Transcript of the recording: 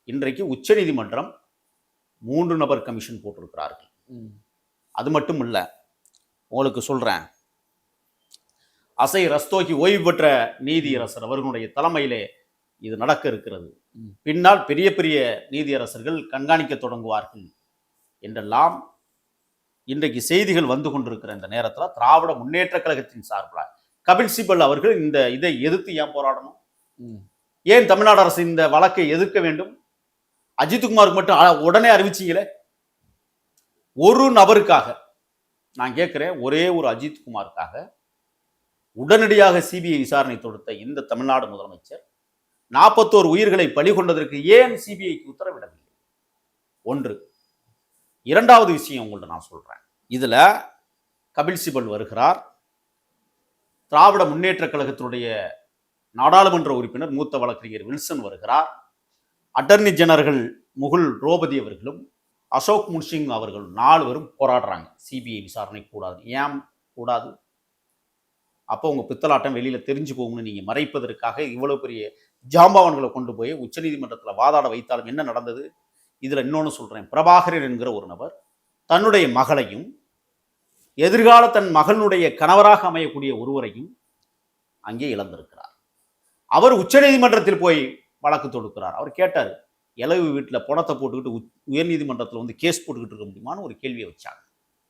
இன்றைக்கு உச்சநீதிமன்றம் 3 நபர் கமிஷன் போட்டிருக்கிறார்கள். அது மட்டும் இல்லை, உங்களுக்கு சொல்கிறேன், அசை ரஸ்தோகி ஓய்வு பெற்ற நீதியரசர் அவர்களுடைய தலைமையிலே இது நடக்க இருக்கிறது. பின்னால் பெரிய பெரிய நீதியரசர்கள் கண்காணிக்க தொடங்குவார்கள் என்றெல்லாம் இன்றைக்கு செய்திகள் வந்து கொண்டிருக்கிற இந்த நேரத்தில் திராவிட முன்னேற்ற கழகத்தின் சார்பில் கபில் சிபல் அவர்கள் இந்த இதை எதிர்த்து ஏன் போராடணும்? ஏன் தமிழ்நாடு அரசு இந்த வழக்கை எதிர்க்க வேண்டும்? அஜித்குமாருக்கு மட்டும் உடனே அறிவிச்சீங்களே. ஒரு நபருக்காக நான் கேட்கிறேன், ஒரே ஒரு அஜித்குமாருக்காக உடனடியாக சிபிஐ விசாரணை தொடுத்த இந்த தமிழ்நாடு முதலமைச்சர் 41 உயிர்களை பலி கொண்டதற்கு ஏன் சிபிஐக்கு உத்தரவிடவில்லை? ஒன்று. இரண்டாவது விஷயம் உங்கள்ட்ட நான் சொல்றேன். இதுல கபில் சிபல் வருகிறார், திராவிட முன்னேற்ற கழகத்தினுடைய நாடாளுமன்ற உறுப்பினர் மூத்த வழக்கறிஞர் வில்சன் வருகிறார், அட்டர்னி ஜெனரல் முகுல் ரோபதி அவர்களும் அசோக் முன்சிங் அவர்கள் 4 பேரும் போராடுறாங்க. சிபிஐ விசாரணை கூடாது. ஏன் கூடாது? அப்போ உங்க பித்தலாட்டம் வெளியில தெரிஞ்சு போகும்னு நீங்க மறைப்பதற்காக இவ்வளவு பெரிய ஜாம்பவான்களை கொண்டு போய் உச்சநீதிமன்றத்தில் வாதாட வைத்தாலும் என்ன நடந்தது? இதுல இன்னொன்னு சொல்றேன். பிரபாகரன் என்கிற ஒரு நபர் தன்னுடைய மகளையும் எதிர்கால தன் மகனுடைய கணவராக அமையக்கூடிய ஒருவரையும் அங்கே இழந்திருக்கிறார். அவர் உச்சநீதிமன்றத்தில் போய் வழக்கு தொடுக்கிறார். அவர் கேட்டார், இளவு வீட்டில் பணத்தை போட்டுக்கிட்டு உயர்நீதிமன்றத்தில் வந்து கேஸ் போட்டுக்கிட்டு இருக்க முடியுமான்னு ஒரு கேள்வியை வச்சாங்க.